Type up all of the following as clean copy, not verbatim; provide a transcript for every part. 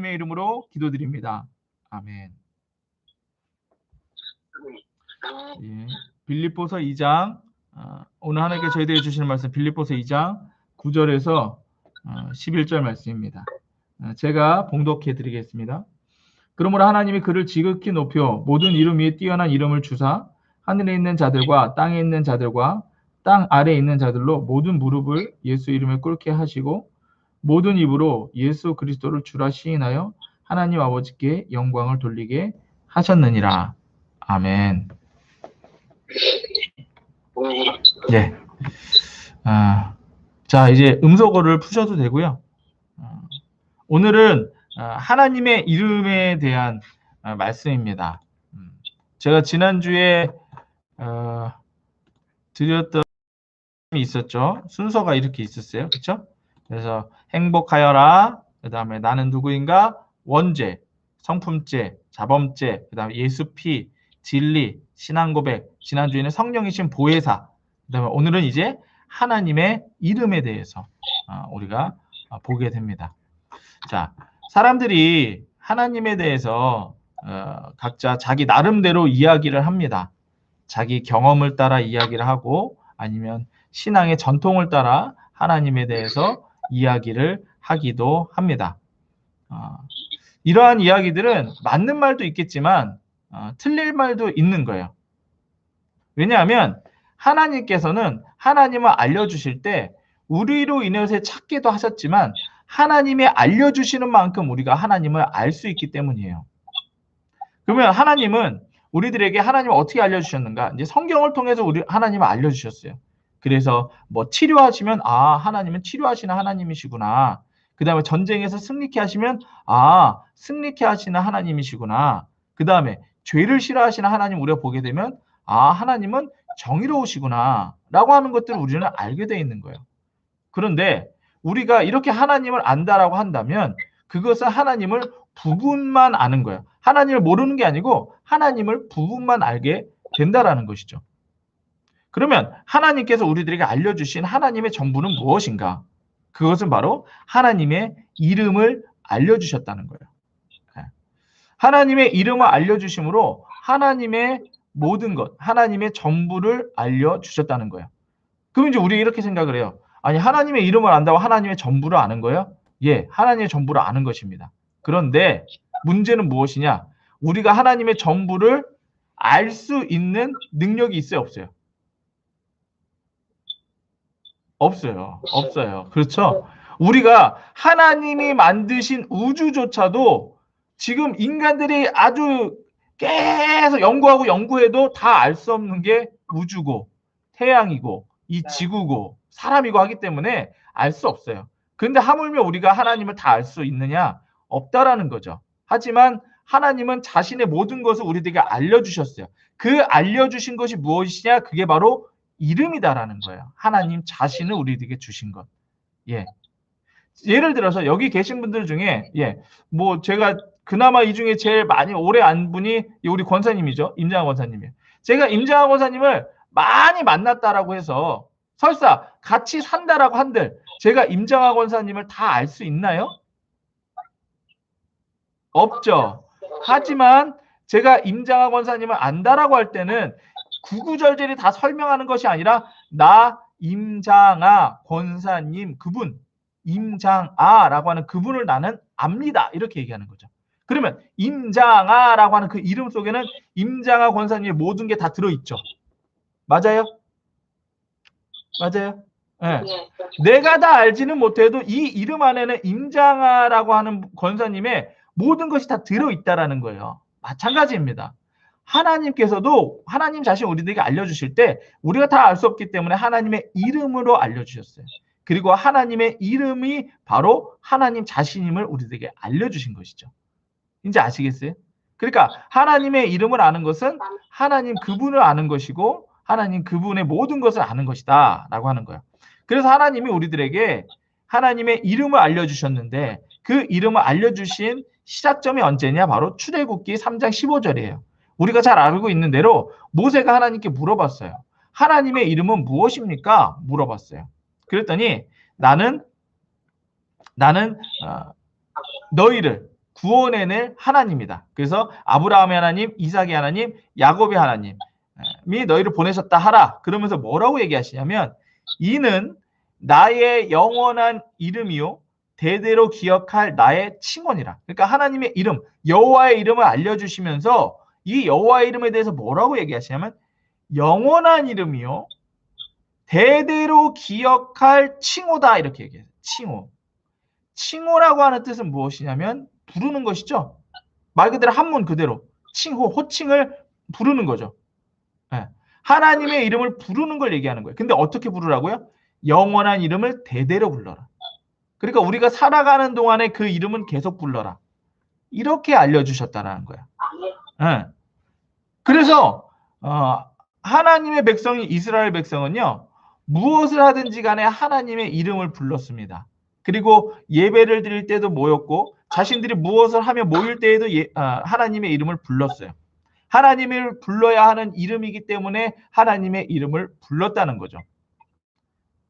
예수님의 이름으로 기도드립니다. 아멘. 예. 빌립보서 2장 오늘 하나님께 저희들에게 주시는 말씀 빌립보서 2장 9절에서 11절 말씀입니다. 제가 봉독해 드리겠습니다. 그러므로 하나님이 그를 지극히 높여 모든 이름 위에 뛰어난 이름을 주사 하늘에 있는 자들과 땅에 있는 자들과 땅 아래에 있는 자들로 모든 무릎을 예수 이름에 꿇게 하시고 모든 입으로 예수 그리스도를 주라 시인하여 하나님 아버지께 영광을 돌리게 하셨느니라. 아멘. 네. 자, 이제 음소거를 푸셔도 되고요. 오늘은 하나님의 이름에 대한 말씀입니다. 제가 지난주에 드렸던 있었죠. 순서가 이렇게 있었어요. 그렇죠? 그래서 행복하여라. 그 다음에 나는 누구인가? 원죄, 성품죄, 자범죄, 그 다음에 예수 피, 진리, 신앙고백, 지난주에는 성령이신 보혜사, 그 다음에 오늘은 이제 하나님의 이름에 대해서 우리가 보게 됩니다. 자, 사람들이 하나님에 대해서 각자 자기 나름대로 이야기를 합니다. 자기 경험을 따라 이야기를 하고 아니면 신앙의 전통을 따라 하나님에 대해서 이야기를 하기도 합니다. 이러한 이야기들은 맞는 말도 있겠지만 틀릴 말도 있는 거예요. 왜냐하면 하나님께서는 하나님을 알려주실 때 우리로 인해서 찾기도 하셨지만 하나님이 알려주시는 만큼 우리가 하나님을 알 수 있기 때문이에요. 그러면 하나님은 우리들에게 하나님을 어떻게 알려주셨는가? 이제 성경을 통해서 하나님을 알려주셨어요. 그래서 뭐 치료하시면 하나님은 치료하시는 하나님이시구나. 그 다음에 전쟁에서 승리케 하시면 승리케 하시는 하나님이시구나. 그 다음에 죄를 싫어하시는 하나님 우리가 보게 되면 하나님은 정의로우시구나 라고 하는 것들을 우리는 알게 돼 있는 거예요. 그런데 우리가 이렇게 하나님을 안다라고 한다면 그것은 하나님을 부분만 아는 거예요. 하나님을 모르는 게 아니고 하나님을 부분만 알게 된다라는 것이죠. 그러면 하나님께서 우리들에게 알려주신 하나님의 전부는 무엇인가? 그것은 바로 하나님의 이름을 알려주셨다는 거예요. 하나님의 이름을 알려주심으로 하나님의 모든 것, 하나님의 전부를 알려주셨다는 거예요. 그럼 이제 우리 이렇게 생각을 해요. 아니 하나님의 이름을 안다고 하나님의 전부를 아는 거예요? 예, 하나님의 전부를 아는 것입니다. 그런데 문제는 무엇이냐? 우리가 하나님의 전부를 알 수 있는 능력이 있어요, 없어요? 없어요. 그렇죠? 우리가 하나님이 만드신 우주조차도 지금 인간들이 아주 계속 연구해도 다 알 수 없는 게 우주고 태양이고 이 지구고 사람이고 하기 때문에 알 수 없어요. 그런데 하물며 우리가 하나님을 다 알 수 있느냐? 없다라는 거죠. 하지만 하나님은 자신의 모든 것을 우리들에게 알려주셨어요. 그 알려주신 것이 무엇이냐? 그게 바로 이름이다라는 거예요. 하나님 자신을 우리에게 주신 것. 예. 예를 들어서 여기 계신 분들 중에 뭐 제가 그나마 이 중에 제일 많이 오래 안 분이 우리 권사님이죠. 임장하 권사님이에요. 제가 임장하 권사님을 많이 만났다라고 해서 설사 같이 산다라고 한들 제가 임장하 권사님을 다 알 수 있나요? 없죠. 하지만 제가 임장하 권사님을 안다라고 할 때는 구구절절히 다 설명하는 것이 아니라 나 임장하 권사님 그분 임장하라고 하는 그분을 나는 압니다. 이렇게 얘기하는 거죠. 그러면 임장하라고 하는 그 이름 속에는 임장하 권사님의 모든 게 다 들어있죠. 맞아요? 맞아요? 네. 내가 다 알지는 못해도 이 이름 안에는 임장하라고 하는 권사님의 모든 것이 다 들어있다라는 거예요. 마찬가지입니다. 하나님께서도 하나님 자신 우리들에게 알려주실 때 우리가 다 알 수 없기 때문에 하나님의 이름으로 알려주셨어요. 그리고 하나님의 이름이 바로 하나님 자신임을 우리들에게 알려주신 것이죠. 이제 아시겠어요? 그러니까 하나님의 이름을 아는 것은 하나님 그분을 아는 것이고 하나님 그분의 모든 것을 아는 것이다 라고 하는 거예요. 그래서 하나님이 우리들에게 하나님의 이름을 알려주셨는데 그 이름을 알려주신 시작점이 언제냐? 바로 출애굽기 3장 15절이에요. 우리가 잘 알고 있는 대로 모세가 하나님께 물어봤어요. 하나님의 이름은 무엇입니까? 물어봤어요. 그랬더니 나는 너희를 구원해낼 하나님이다. 그래서 아브라함의 하나님, 이삭의 하나님, 야곱의 하나님이 너희를 보내셨다 하라. 그러면서 뭐라고 얘기하시냐면 이는 나의 영원한 이름이요 대대로 기억할 나의 칭언이라. 그러니까 하나님의 이름, 여호와의 이름을 알려주시면서 이 여호와의 이름에 대해서 뭐라고 얘기하시냐면 영원한 이름이요 대대로 기억할 칭호다 이렇게 얘기해요. 칭호. 칭호라고 하는 뜻은 무엇이냐면 부르는 것이죠. 말 그대로 한문 그대로 칭호, 호칭을 부르는 거죠. 네. 하나님의 이름을 부르는 걸 얘기하는 거예요. 근데 어떻게 부르라고요? 영원한 이름을 대대로 불러라. 그러니까 우리가 살아가는 동안에 그 이름은 계속 불러라. 이렇게 알려주셨다는 거야. 네. 그래서 하나님의 백성이 이스라엘 백성은요. 무엇을 하든지 간에 하나님의 이름을 불렀습니다. 그리고 예배를 드릴 때도 모였고 자신들이 무엇을 하며 모일 때에도 하나님의 이름을 불렀어요. 하나님을 불러야 하는 이름이기 때문에 하나님의 이름을 불렀다는 거죠.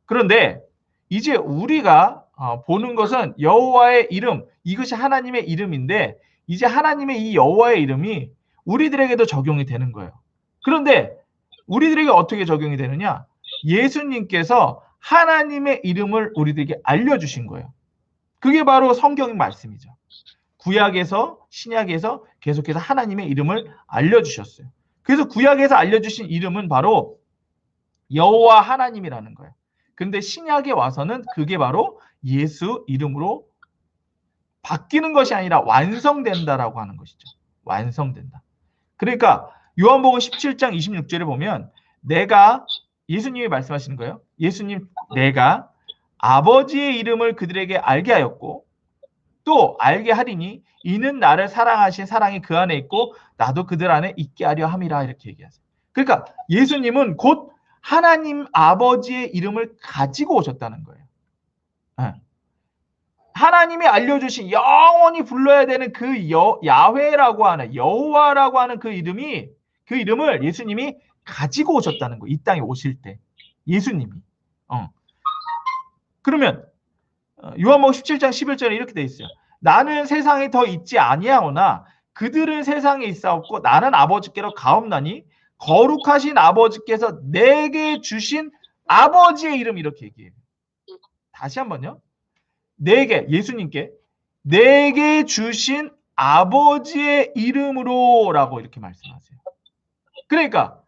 그런데 이제 우리가 보는 것은 여호와의 이름, 이것이 하나님의 이름인데 이제 하나님의 이 여호와의 이름이 우리들에게도 적용이 되는 거예요. 그런데 우리들에게 어떻게 적용이 되느냐? 예수님께서 하나님의 이름을 우리들에게 알려주신 거예요. 그게 바로 성경의 말씀이죠. 구약에서 신약에서 계속해서 하나님의 이름을 알려주셨어요. 그래서 구약에서 알려주신 이름은 바로 여호와 하나님이라는 거예요. 근데 신약에 와서는 그게 바로 예수 이름으로 바뀌는 것이 아니라 완성된다라고 하는 것이죠. 완성된다. 그러니까 요한복음 17장 26절에 보면 내가 예수님이 말씀하시는 거예요. 예수님 내가 아버지의 이름을 그들에게 알게 하였고 또 알게 하리니 이는 나를 사랑하신 사랑이 그 안에 있고 나도 그들 안에 있게 하려 함이라 이렇게 얘기하세요. 그러니까 예수님은 곧 하나님 아버지의 이름을 가지고 오셨다는 거예요. 네. 하나님이 알려주신 영원히 불러야 되는 그 야훼라고 하는 여호와라고 하는 그 이름을 예수님이 가지고 오셨다는 거예요. 이 땅에 오실 때 예수님이. 그러면 요한복음 17장 11절에 이렇게 돼 있어요. 나는 세상에 더 있지 아니하오나 그들은 세상에 있사옵고 나는 아버지께로 가옵나니 거룩하신 아버지께서 내게 주신 아버지의 이름 이렇게 얘기해요. 다시 한번요. 예수님께 내게 주신 아버지의 이름으로라고 이렇게 말씀하세요. 그러니까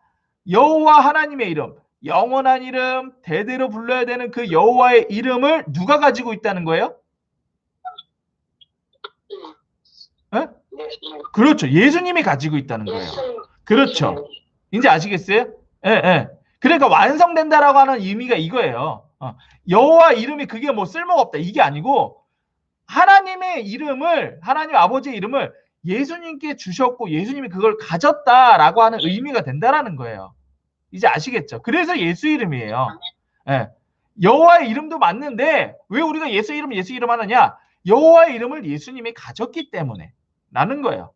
여호와 하나님의 이름, 영원한 이름, 대대로 불러야 되는 그 여호와의 이름을 누가 가지고 있다는 거예요? 네? 그렇죠. 예수님이 가지고 있다는 거예요. 그렇죠. 이제 아시겠어요? 예, 예. 그러니까 완성된다라고 하는 의미가 이거예요. 여호와 이름이 그게 뭐 쓸모가 없다. 이게 아니고 하나님의 이름을, 하나님 아버지의 이름을 예수님께 주셨고 예수님이 그걸 가졌다라고 하는 의미가 된다라는 거예요. 이제 아시겠죠? 그래서 예수 이름이에요. 예. 여호와의 이름도 맞는데 왜 우리가 예수 이름 하느냐? 여호와의 이름을 예수님이 가졌기 때문에 라는 거예요.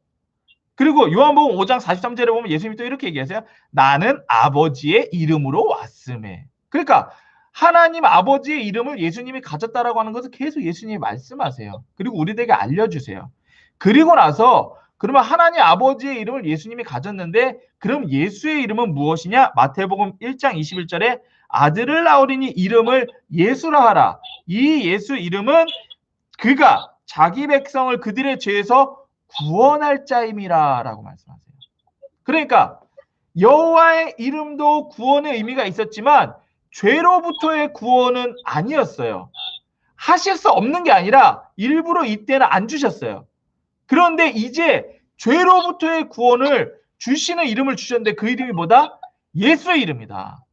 그리고 요한복음 5장 43절에 보면 예수님이 또 이렇게 얘기하세요. 나는 아버지의 이름으로 왔음에. 그러니까 하나님 아버지의 이름을 예수님이 가졌다라고 하는 것을 계속 예수님이 말씀하세요. 그리고 우리들에게 알려주세요. 그리고 나서 그러면 하나님 아버지의 이름을 예수님이 가졌는데 그럼 예수의 이름은 무엇이냐? 마태복음 1장 21절에 아들을 낳으리니 이름을 예수라 하라. 이 예수 이름은 그가 자기 백성을 그들의 죄에서 구원할 자임이라 라고 말씀하세요. 그러니까 여호와의 이름도 구원의 의미가 있었지만 죄로부터의 구원은 아니었어요. 하실 수 없는 게 아니라 일부러 이때는 안 주셨어요. 그런데 이제 죄로부터의 구원을 주시는 이름을 주셨는데 그 이름이 뭐다? 예수의 이름이다.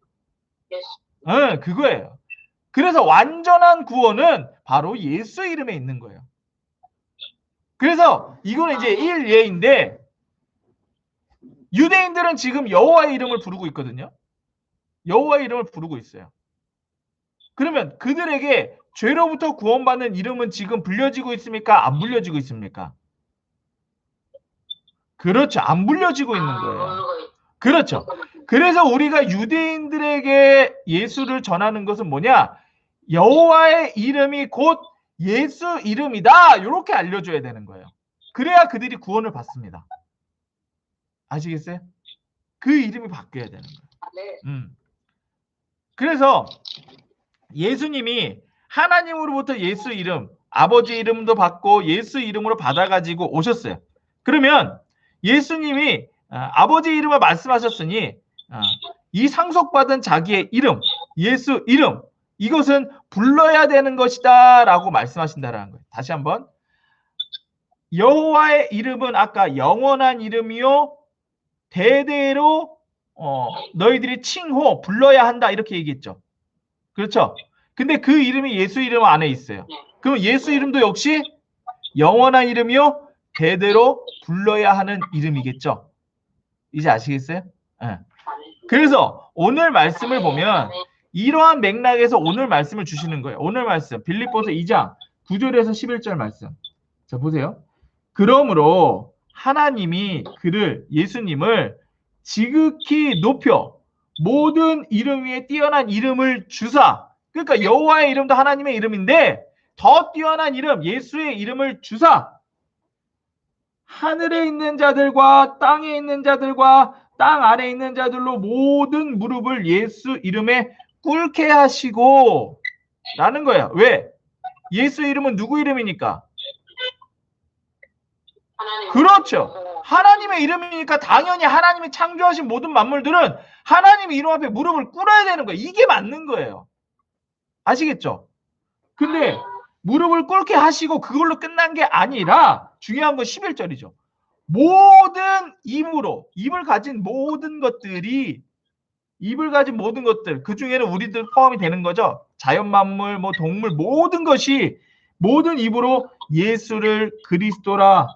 네, 그거예요. 그래서 완전한 구원은 바로 예수의 이름에 있는 거예요. 그래서 이거는 이제 일예인데 유대인들은 지금 여호와의 이름을 부르고 있거든요. 여호와의 이름을 부르고 있어요. 그러면 그들에게 죄로부터 구원받는 이름은 지금 불려지고 있습니까? 안 불려지고 있습니까? 그렇죠. 안 불려지고 있는 거예요. 그렇죠. 그래서 우리가 유대인들에게 예수를 전하는 것은 뭐냐? 여호와의 이름이 곧 예수 이름이다. 이렇게 알려줘야 되는 거예요. 그래야 그들이 구원을 받습니다. 아시겠어요? 그 이름이 바뀌어야 되는 거예요. 그래서 예수님이 하나님으로부터 예수 이름, 아버지 이름도 받고 예수 이름으로 받아가지고 오셨어요. 그러면 예수님이 아버지 이름을 말씀하셨으니 이 상속받은 자기의 이름, 예수 이름, 이것은 불러야 되는 것이다 라고 말씀하신다라는 거예요. 다시 한번. 여호와의 이름은 아까 영원한 이름이요 대대로 너희들이 칭호 불러야 한다 이렇게 얘기했죠. 그렇죠? 근데 그 이름이 예수 이름 안에 있어요. 그럼 예수 이름도 역시 영원한 이름이요 대대로 불러야 하는 이름이겠죠. 이제 아시겠어요? 네. 그래서 오늘 말씀을 보면 이러한 맥락에서 오늘 말씀을 주시는 거예요. 오늘 말씀 빌립보서 2장 9절에서 11절 말씀. 자 보세요. 그러므로 하나님이 그를 예수님을 지극히 높여 모든 이름 위에 뛰어난 이름을 주사. 그러니까 여호와의 이름도 하나님의 이름인데 더 뛰어난 이름 예수의 이름을 주사. 하늘에 있는 자들과 땅에 있는 자들과 땅 아래에 있는 자들로 모든 무릎을 예수 이름에 꿇게 하시고 라는 거예요. 왜? 예수 이름은 누구 이름이니까? 그렇죠. 하나님의 이름이니까 당연히 하나님이 창조하신 모든 만물들은 하나님의 이름 앞에 무릎을 꿇어야 되는 거예요. 이게 맞는 거예요. 아시겠죠? 근데 무릎을 꿇게 하시고 그걸로 끝난 게 아니라 중요한 건 11절이죠. 모든 입으로 입을 가진 모든 것들이 입을 가진 모든 것들 그 중에는 우리들 포함이 되는 거죠. 자연 만물, 뭐 동물 모든 것이 모든 입으로 예수를 그리스도라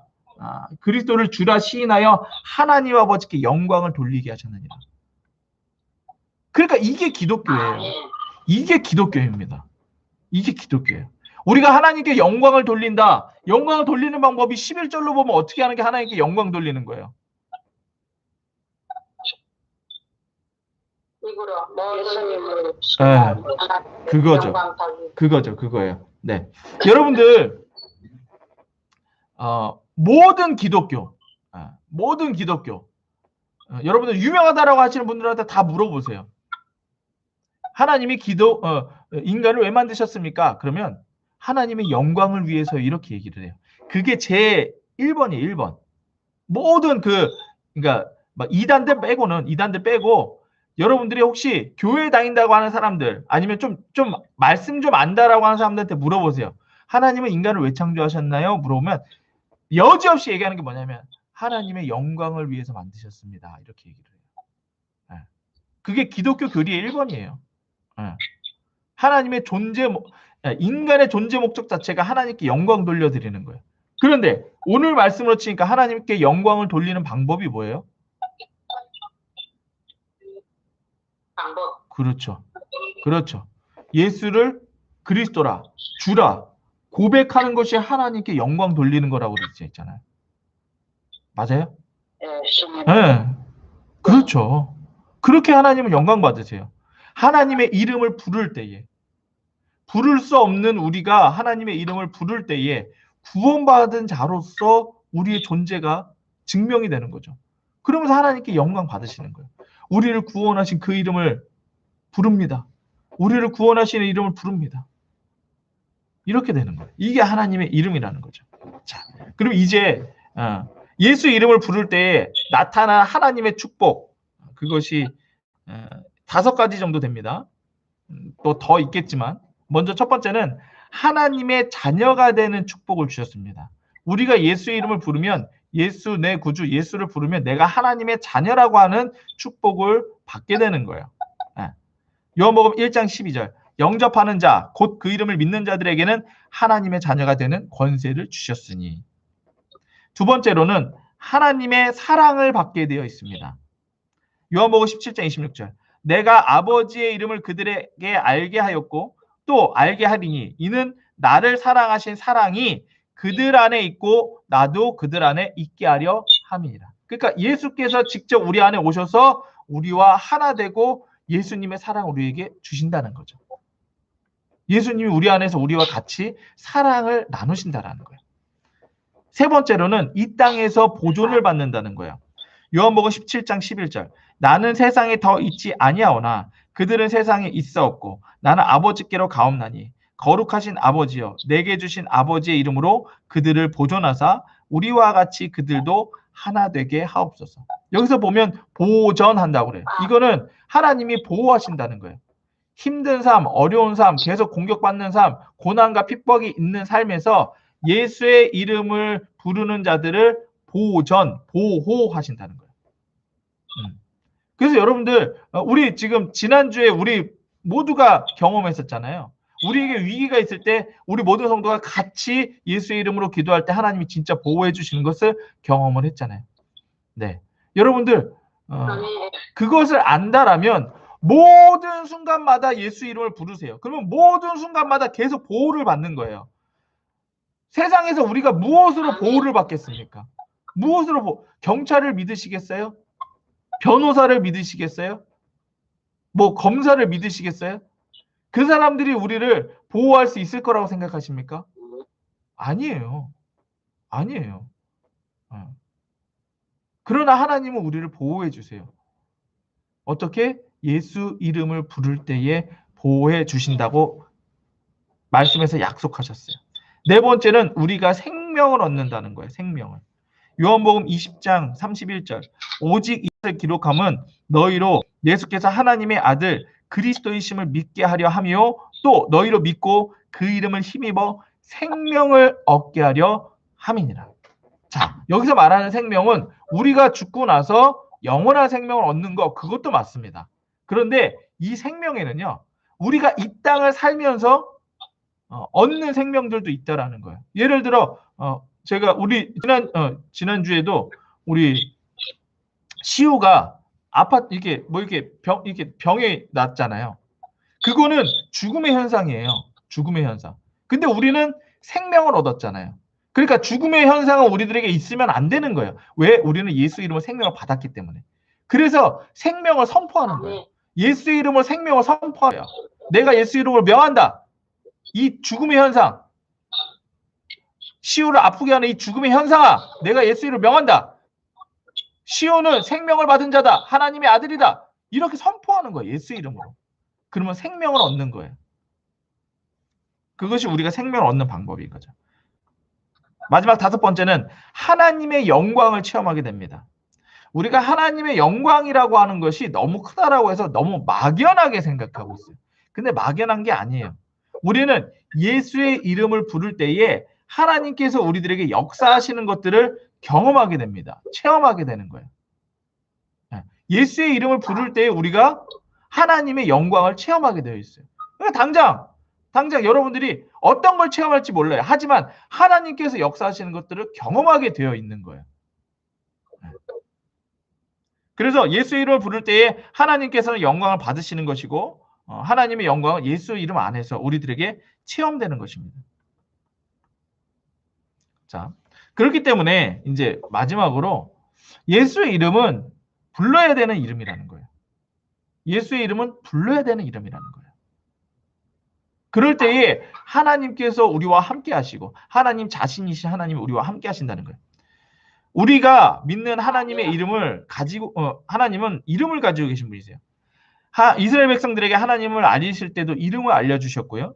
그리스도를 주라 시인하여 하나님 아버지께 영광을 돌리게 하셨느니라. 그러니까 이게 기독교예요. 이게 기독교입니다. 이게 기독교예요. 우리가 하나님께 영광을 돌린다. 영광을 돌리는 방법이 11절로 보면 어떻게 하는 게 하나님께 영광 돌리는 거예요? 네, 그거예요. 네, 여러분들 모든 기독교, 여러분들 유명하다라고 하시는 분들한테 다 물어보세요. 하나님이 인간을 왜 만드셨습니까? 그러면 하나님의 영광을 위해서 이렇게 얘기를 해요. 그게 제 1번이에요. 1번. 모든 그러니까 이단들 빼고 여러분들이 혹시 교회 다닌다고 하는 사람들 아니면 좀 말씀 좀 안다라고 하는 사람들한테 물어보세요. 하나님은 인간을 왜 창조하셨나요? 물어보면 여지없이 얘기하는 게 뭐냐면 하나님의 영광을 위해서 만드셨습니다. 이렇게 얘기를 해요. 네. 그게 기독교 교리의 1번이에요. 네. 하나님의 인간의 존재 목적 자체가 하나님께 영광 돌려드리는 거예요. 그런데 오늘 말씀으로 치니까 하나님께 영광을 돌리는 방법이 뭐예요? 그렇죠. 예수를 그리스도라, 주라 고백하는 것이 하나님께 영광 돌리는 거라고 그랬지 있잖아요. 맞아요? 네. 그렇죠. 그렇게 하나님은 영광 받으세요. 하나님의 이름을 부를 때에 부를 수 없는 우리가 하나님의 이름을 부를 때에 구원받은 자로서 우리의 존재가 증명이 되는 거죠. 그러면서 하나님께 영광 받으시는 거예요. 우리를 구원하신 그 이름을 부릅니다. 우리를 구원하시는 이름을 부릅니다. 이렇게 되는 거예요. 이게 하나님의 이름이라는 거죠. 자, 그럼 이제 예수 이름을 부를 때에 나타난 하나님의 축복 그것이 5가지 정도 됩니다. 또 더 있겠지만 먼저 첫 번째는 하나님의 자녀가 되는 축복을 주셨습니다. 우리가 예수의 이름을 부르면 예수 내 구주 예수를 부르면 내가 하나님의 자녀라고 하는 축복을 받게 되는 거예요. 요한복음 1장 12절 영접하는 자 곧 그 이름을 믿는 자들에게는 하나님의 자녀가 되는 권세를 주셨으니. 두 번째로는 하나님의 사랑을 받게 되어 있습니다. 요한복음 17장 26절 내가 아버지의 이름을 그들에게 알게 하였고 또 알게 하리니 이는 나를 사랑하신 사랑이 그들 안에 있고 나도 그들 안에 있게 하려 함이니라. 그러니까 예수께서 직접 우리 안에 오셔서 우리와 하나 되고 예수님의 사랑을 우리에게 주신다는 거죠. 예수님이 우리 안에서 우리와 같이 사랑을 나누신다라는 거예요. 세 번째로는 이 땅에서 보존을 받는다는 거예요. 요한복음 17장 11절. 나는 세상에 더 있지 아니하오나 그들은 세상에 있사옵고 나는 아버지께로 가옵나니 거룩하신 아버지여 내게 주신 아버지의 이름으로 그들을 보존하사 우리와 같이 그들도 하나 되게 하옵소서. 여기서 보면 보존한다고 그래요. 이거는 하나님이 보호하신다는 거예요. 힘든 삶, 어려운 삶, 계속 공격받는 삶, 고난과 핍박이 있는 삶에서 예수의 이름을 부르는 자들을 보호하신다는 거예요. 그래서 여러분들, 우리 지금 지난주에 우리 모두가 경험했었잖아요. 우리에게 위기가 있을 때 우리 모든 성도가 같이 예수의 이름으로 기도할 때 하나님이 진짜 보호해 주시는 것을 경험을 했잖아요. 네. 여러분들, 그것을 안다라면 모든 순간마다 예수 이름을 부르세요. 그러면 모든 순간마다 계속 보호를 받는 거예요. 세상에서 우리가 무엇으로 보호를 받겠습니까? 무엇으로 경찰을 믿으시겠어요? 변호사를 믿으시겠어요? 뭐 검사를 믿으시겠어요? 그 사람들이 우리를 보호할 수 있을 거라고 생각하십니까? 아니에요. 아니에요. 그러나 하나님은 우리를 보호해 주세요. 어떻게? 예수 이름을 부를 때에 보호해 주신다고 말씀에서 약속하셨어요. 네 번째는 우리가 생명을 얻는다는 거예요. 생명을. 요한복음 20장 31절. 오직 이것을 기록함은 너희로 예수께서 하나님의 아들 그리스도이심을 믿게 하려 함이요 또 너희로 믿고 그 이름을 힘입어 생명을 얻게 하려 함이니라. 자, 여기서 말하는 생명은 우리가 죽고 나서 영원한 생명을 얻는 거 그것도 맞습니다. 그런데 이 생명에는요. 우리가 이 땅을 살면서 얻는 생명들도 있다라는 거예요. 예를 들어 제가 우리 지난주에도 우리 시우가 아파트 이렇게 병에 났잖아요. 그거는 죽음의 현상이에요. 죽음의 현상. 근데 우리는 생명을 얻었잖아요. 그러니까 죽음의 현상은 우리들에게 있으면 안 되는 거예요. 왜? 우리는 예수 이름으로 생명을 받았기 때문에. 그래서 생명을 선포하는 거예요. 예수 이름으로 생명을 선포해요. 내가 예수 이름으로 명한다. 이 죽음의 현상, 시우를 아프게 하는 이 죽음의 현상아, 내가 예수 이름으로 명한다. 시우는 생명을 받은 자다. 하나님의 아들이다. 이렇게 선포하는 거예요. 예수 이름으로. 그러면 생명을 얻는 거예요. 그것이 우리가 생명을 얻는 방법인 거죠. 마지막 다섯 번째는 하나님의 영광을 체험하게 됩니다. 우리가 하나님의 영광이라고 하는 것이 너무 크다라고 해서 너무 막연하게 생각하고 있어요. 근데 막연한 게 아니에요. 우리는 예수의 이름을 부를 때에 하나님께서 우리들에게 역사하시는 것들을 경험하게 됩니다. 체험하게 되는 거예요. 예수의 이름을 부를 때에 우리가 하나님의 영광을 체험하게 되어 있어요. 그러니까 당장 여러분들이 어떤 걸 체험할지 몰라요. 하지만 하나님께서 역사하시는 것들을 경험하게 되어 있는 거예요. 그래서 예수 이름을 부를 때에 하나님께서는 영광을 받으시는 것이고 하나님의 영광은 예수 이름 안에서 우리들에게 체험되는 것입니다. 자, 그렇기 때문에 이제 마지막으로 예수의 이름은 불러야 되는 이름이라는 거예요. 예수의 이름은 불러야 되는 이름이라는 거예요. 그럴 때에 하나님께서 우리와 함께 하시고 하나님 자신이신 하나님이 우리와 함께 하신다는 거예요. 우리가 믿는 하나님의 이름을 가지고 하나님은 이름을 가지고 계신 분이세요. 이스라엘 백성들에게 하나님을 알리실 때도 이름을 알려주셨고요.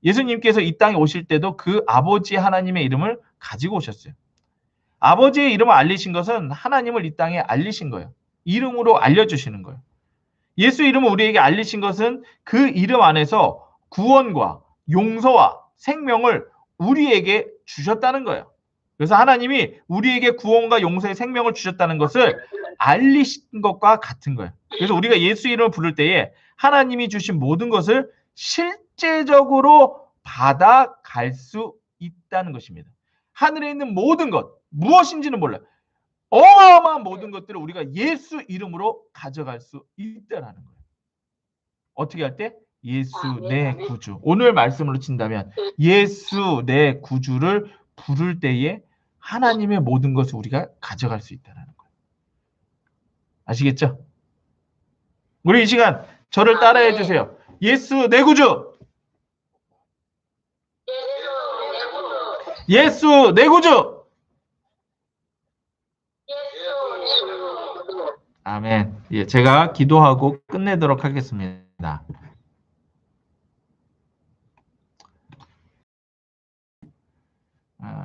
예수님께서 이 땅에 오실 때도 그 아버지 하나님의 이름을 가지고 오셨어요. 아버지의 이름을 알리신 것은 하나님을 이 땅에 알리신 거예요. 이름으로 알려주시는 거예요. 예수 이름을 우리에게 알리신 것은 그 이름 안에서 구원과 용서와 생명을 우리에게 주셨다는 거예요. 그래서 하나님이 우리에게 구원과 용서의 생명을 주셨다는 것을 알리신 것과 같은 거예요. 그래서 우리가 예수 이름을 부를 때에 하나님이 주신 모든 것을 실제적으로 받아갈 수 있다는 것입니다. 하늘에 있는 모든 것, 무엇인지는 몰라요. 어마어마한 모든 것들을 우리가 예수 이름으로 가져갈 수 있다는 거예요. 어떻게 할 때? 예수 내 구주. 오늘 말씀으로 친다면 예수 내 구주를 부를 때에 하나님의 모든 것을 우리가 가져갈 수 있다는 거예요. 아시겠죠? 우리 이 시간 저를 따라해 주세요. 예수 내 구주. 예수 내 구주. 아멘. 예, 제가 기도하고 끝내도록 하겠습니다.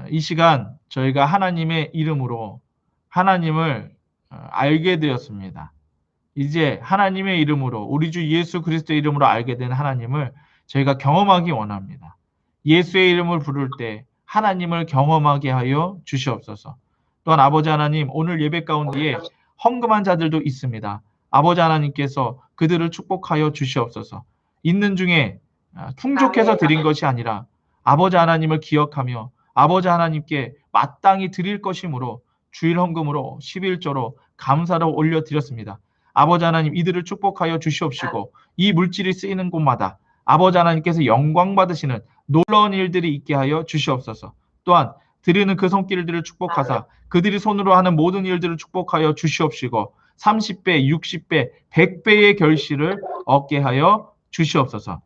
이 시간 저희가 하나님의 이름으로 하나님을 알게 되었습니다. 이제 하나님의 이름으로 우리 주 예수 그리스도의 이름으로 알게 된 하나님을 저희가 경험하기 원합니다. 예수의 이름을 부를 때 하나님을 경험하게 하여 주시옵소서. 또한 아버지 하나님, 오늘 예배 가운데에 헌금한 자들도 있습니다. 아버지 하나님께서 그들을 축복하여 주시옵소서. 있는 중에 풍족해서 드린 것이 아니라 아버지 하나님을 기억하며 아버지 하나님께 마땅히 드릴 것이므로 주일 헌금으로 11조로 감사로 올려드렸습니다. 아버지 하나님, 이들을 축복하여 주시옵시고 이 물질이 쓰이는 곳마다 아버지 하나님께서 영광 받으시는 놀라운 일들이 있게 하여 주시옵소서. 또한 드리는 그 손길들을 축복하사 그들이 손으로 하는 모든 일들을 축복하여 주시옵시고 30배, 60배, 100배의 결실을 얻게 하여 주시옵소서.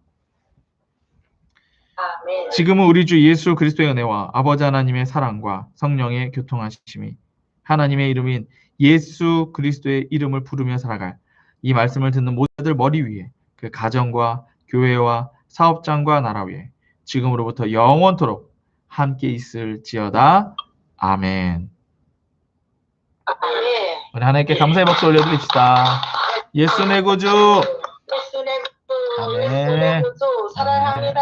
지금은 우리 주 예수 그리스도의 은혜와 아버지 하나님의 사랑과 성령의 교통하심이 하나님의 이름인 예수 그리스도의 이름을 부르며 살아갈 이 말씀을 듣는 모두들 머리 위에 그 가정과 교회와 사업장과 나라 위에 지금으로부터 영원토록 함께 있을지어다. 아멘. 우리 하나님께 감사의 박수 올려드립시다. 예수 내 구주. 예수 내 구주. 예수 내 구주. 사랑합니다.